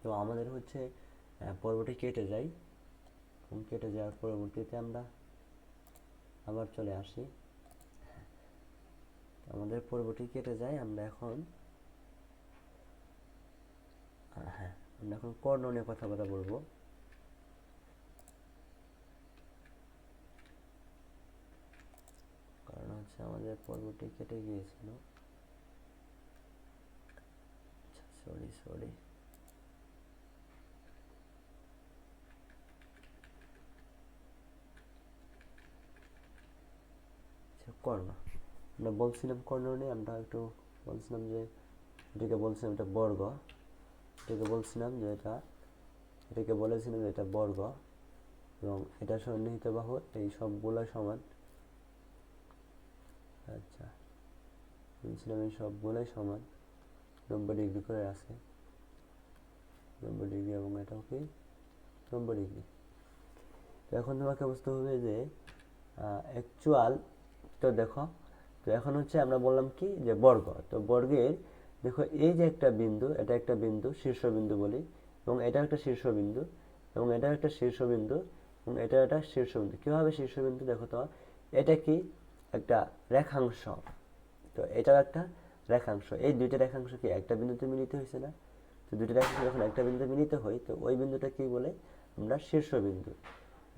তো আমাদের হচ্ছে পর্বটি কেটে যায়, এবং কেটে যাওয়ার পরবর্তীতে আমরা আবার চলে আসি। আমাদের পর্বটি কেটে যায়, আমরা এখন হ্যাঁ আমরা এখন কর্ণ নিয়ে কথাবার্তা বলবো। কারণ হচ্ছে আমাদের পর্বটি কেটে গিয়েছিল, সরি সরি। কর্ণ আমরা বলছিলাম, কর্ণ নিয়ে আমরা একটু বলছিলাম যে এটাকে বলছিলাম এটা বর্গ, এটাকে বলছিলাম যে এটাকে বলেছিলাম যে এটা বর্গ, এবং এটা সন্নিহিত বাহু এই সবগুলো সমান। আচ্ছা, বলছিলাম এই সবগুলোই সমান 90 ডিগ্রি করে আছে, 90 ডিগ্রি, এবং এটাও কি 90 ডিগ্রি। তো এখন তোমাকে বুঝতে হবে যে অ্যাকচুয়াল, তো দেখো, তো এখন হচ্ছে আমরা বললাম কি যে বর্গ, তো বর্গের দেখো এই যে একটা বিন্দু, এটা একটা বিন্দু, শীর্ষবিন্দু বলি, এবং এটা একটা শীর্ষবিন্দু, এবং এটা একটা শীর্ষবিন্দু, এবং এটা একটা শীর্ষবিন্দু। কীভাবে শীর্ষবিন্দু দেখো তো, এটা কি একটা রেখাংশ, তো এটাও একটা রেখাংশ, এই দুইটা রেখাংশ কি একটা বিন্দুতে মিলিত হয়েছে না? তো দুইটা রেখাংশ যখন একটা বিন্দুতে মিলিত হয়, তো ওই বিন্দুটা কি বলে আমরা শীর্ষবিন্দু,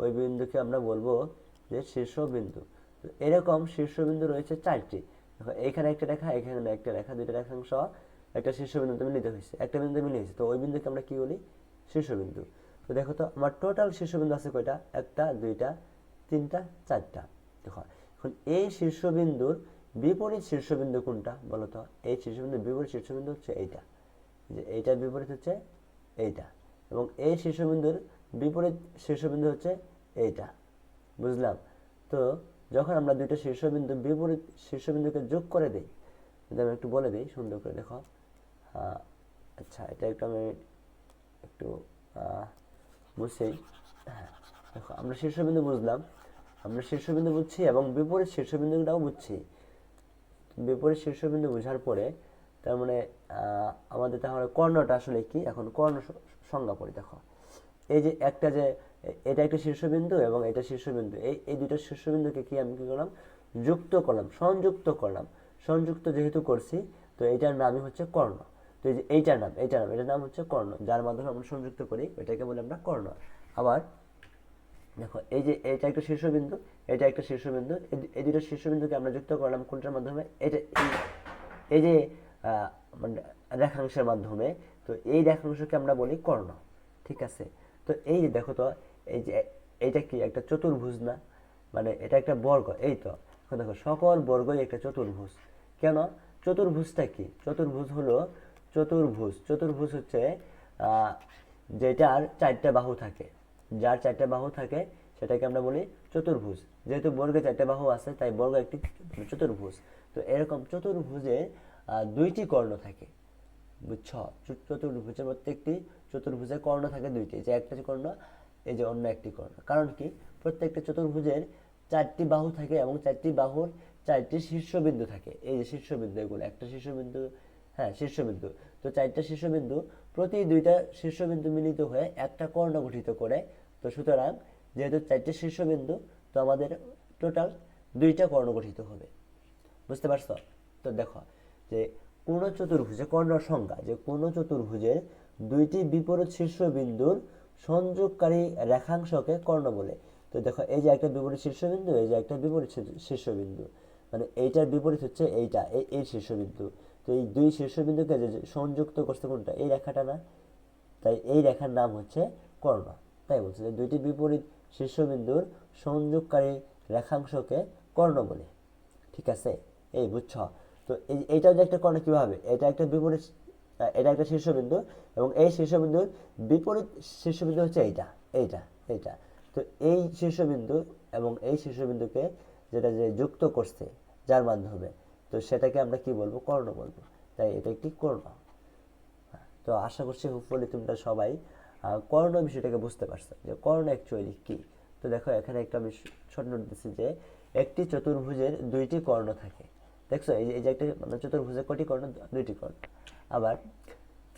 ওই বিন্দুকে আমরা বলবো যে শীর্ষবিন্দু। তো এরকম শীর্ষবিন্দু রয়েছে 4টি। দেখো এইখানে একটা রেখা, এখানে একটা রেখা, দুইটা রেখাংশ একটা শীর্ষবিন্দুতে মিলিত হয়েছে, একটা বিন্দুতে মিলিত হয়েছে, তো ওই বিন্দুকে আমরা কি বলি শীর্ষবিন্দু। তো দেখো তো আমার টোটাল শীর্ষবিন্দু আছে কয়টা, একটা, দুইটা, তিনটা, চারটা। দেখো এখন এই শীর্ষবিন্দুর বিপরীত শীর্ষবিন্দু কোনটা বলো তো? এই শীর্ষবিন্দুর বিপরীত শীর্ষবিন্দু হচ্ছে এইটা, যে এইটার বিপরীত হচ্ছে এইটা, এবং এই শীর্ষবিন্দুর বিপরীত শীর্ষবিন্দু হচ্ছে এইটা, বুঝলাম? তো যখন আমরা দুইটা শীর্ষবিন্দু বিপরীত শীর্ষবিন্দুকে যোগ করে দিই, যদি আমি একটু বলে দিই সুন্দর করে, দেখো আচ্ছা এটা একটু আমি একটু মুছেই। হ্যাঁ, দেখো আমরা শীর্ষবিন্দু বুঝলাম, আমরা শীর্ষবিন্দু বুঝছি এবং বিপরীত শীর্ষবিন্দুটাও বুঝছি। বিপরীত শীর্ষবিন্দু বোঝার পরে তার মানে আমাদের তাহলে কর্ণটা আসলে কি, এখন কর্ণ সংজ্ঞা পড়ি। দেখো এই যে একটা যে এটা একটা শীর্ষবিন্দু এবং এটা শীর্ষবিন্দু, এই দুটো শীর্ষবিন্দুকে কি আমি কি করলাম, যুক্ত করলাম, সংযুক্ত করলাম। সংযুক্ত যেহেতু করছি, তো এইটার নামই হচ্ছে কর্ণ। তো এই যে এটার নাম হচ্ছে কর্ণ, যার মাধ্যমে আমরা সংযুক্ত করি, এটাকে বলি আমরা কর্ণ। আবার দেখো এই যে এটা একটা শীর্ষবিন্দু, এটা একটা শীর্ষবিন্দু, এই দুটো শীর্ষবিন্দুকে আমরা যুক্ত করলাম কোনটার মাধ্যমে, এটা এই যে মানে রেখাংশের মাধ্যমে। তো এই রেখাংশকে আমরা বলি কর্ণ, ঠিক আছে? তো এই যে দেখো তো, এই যে এইটা কি একটা চতুর্ভুজ না, মানে এটা একটা বর্গ, এই তো। এখন দেখো সকল বর্গই একটা চতুর্ভুজ। কেন? চতুর্ভুজটা কি? চতুর্ভুজ হলো চতুর্ভুজ হচ্ছে যেটার 4টা বাহু থাকে, যার 4টা বাহু থাকে সেটাকে আমরা বলি চতুর্ভুজ। যেহেতু বর্গে 4টা বাহু আছে, তাই বর্গ একটি চতুর্ভুজ। তো এরকম চতুর্ভুজে 2টি কর্ণ থাকে, বুঝছ? চতুর্ভুজের প্রত্যেকটি চতুর্ভুজে কর্ণ থাকে 2টি, যে একটা কর্ণ, এই যে অন্য একটি কর্ণ। কারণ কি? প্রত্যেকটা চতুর্ভুজের 4টি বাহু থাকে এবং 4টি বাহুর 4টি শীর্ষবিন্দু থাকে। এই যে শীর্ষবিন্দু, এগুলো একটা শীর্ষবিন্দু, হ্যাঁ শীর্ষবিন্দু। তো 4টা শীর্ষবিন্দু, প্রতি 2টা শীর্ষবিন্দু মিলিত হয়ে একটা কর্ণ গঠিত করে। তো সুতরাং যেহেতু 4টে শীর্ষবিন্দু, তো আমাদের টোটাল 2টা কর্ণ গঠিত হবে, বুঝতে পারছো? তো দেখো যে কোন চতুর্ভুজে কর্ণ সংজ্ঞা, যে কোন চতুর্ভুজের 2টি বিপরীত শীর্ষবিন্দুর সংযোগকারী রেখাংশকে কর্ণ বলে। তো দেখো এই যে একটা বিপরীত শীর্ষবিন্দু, এই যে একটা বিপরীত শীর্ষবিন্দু, মানে এইটার বিপরীত হচ্ছে এইটা, এই শীর্ষবিন্দু। তো এই দুই শীর্ষবিন্দুকে যে সংযুক্ত করছে কোনটা, এই রেখাটা না? তাই এই রেখার নাম হচ্ছে কর্ণ। তাই বলছে যে 2টি বিপরীত শীর্ষবিন্দুর সংযোগকারী রেখাংশকে কর্ণ বলে, ঠিক আছে? এই বুঝছ? তো এইটাও যে একটা কর্ণ, কিভাবে? এটা একটা বিপরীত, এটা একটা শীর্ষবিন্দু, এবং এই শীর্ষবিন্দুর বিপরীত শীর্ষবিন্দু হচ্ছে এইটা। তো এই শীর্ষবিন্দু এবং এই শীর্ষবিন্দুকে যেটা যে যুক্ত করছে, যার মাধ্যমে, তো সেটাকে আমরা কি বলবো, কর্ণ বলবো। তাই এটা একটি কর্ণ। তো আশা করছি হোপফুলি তোমরা সবাই কর্ণ বিষয়টাকে বুঝতে পারছো, যে কর্ণ অ্যাকচুয়ালি কি। তো দেখো এখানে একটা আমি ছোট নোট দিচ্ছি যে একটি চতুর্ভুজের 2টি কর্ণ থাকে। দেখছো এই যে একটা মানে চতুর্ভুজের কয়টি কর্ণ? 2টি কর্ণ। আবার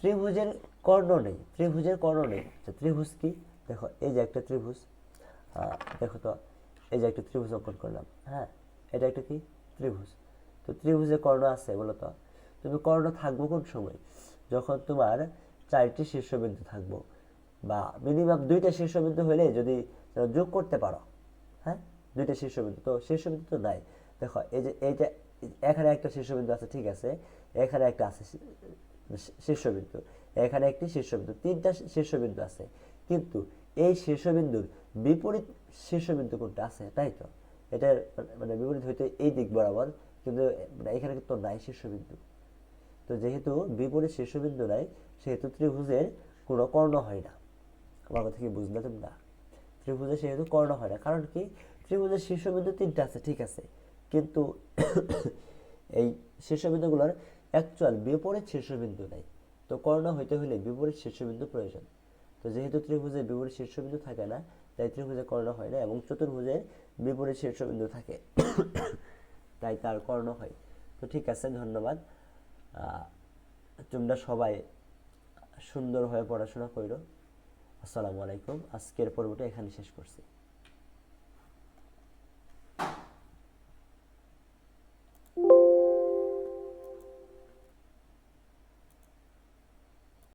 ত্রিভুজের কর্ণ নেই, ত্রিভুজের কর্ণ নেই। আচ্ছা, ত্রিভুজ কি? দেখো এই যে একটা ত্রিভুজ, দেখো তো এই যে একটা ত্রিভুজ অঙ্কন করলাম, হ্যাঁ, এটা একটা কি ত্রিভুজ। তো ত্রিভুজের কর্ণ আছে বলো তো? তুমি কর্ণ থাকবো কোন সময়? যখন তোমার 4টি শীর্ষবিন্দু থাকবো, বা মিনিমাম 2টা শীর্ষবিন্দু হলে যদি যোগ করতে পারো, হ্যাঁ, 2টা শীর্ষবিন্দু। তো শীর্ষবিন্দু তো নাই। দেখো এই যে এইটা, এখানে একটা শীর্ষবিন্দু আছে, ঠিক আছে, এখানে একটা আছে শীর্ষবিন্দু, এখানে একটি শীর্ষবিন্দু, 3টা শীর্ষবিন্দু আছে। কিন্তু এই শীর্ষবিন্দুর বিপরীত শীর্ষবিন্দু কোনটা আছে? তাই তো, এটার মানে বিপরীত হইতে এই দিক বরাবর, কিন্তু মানে এখানে কিন্তু নাই শীর্ষবিন্দু। তো যেহেতু বিপরীত শীর্ষবিন্দু নাই, সেহেতু ত্রিভুজের কোনো কর্ণ হয় না। আমার কথা কি বুঝলে তোমরা? ত্রিভুজের সেহেতু কর্ণ হয় না, কারণ কি? ত্রিভুজের শীর্ষবিন্দু 3টা আছে, ঠিক আছে, কিন্তু এই শীর্ষবিন্দুগুলোর অ্যাকচুয়াল বিপরীত শীর্ষবিন্দু নাই। তো কর্ণ হইতে হলে বিপরীত শীর্ষবিন্দু প্রয়োজন। তো যেহেতু ত্রিভুজের বিপরীত শীর্ষবিন্দু থাকে না, তাই ত্রিভুজের কর্ণ হয় না, এবং চতুর্ভুজের বিপরীত শীর্ষবিন্দু থাকে, তাই তার কর্ণ হয়। তো ঠিক আছে, ধন্যবাদ। তোমরা সবাই সুন্দরভাবে পড়াশোনা করো। আসসালামু আলাইকুম। আজকের পর্বটা এখানে শেষ করছি।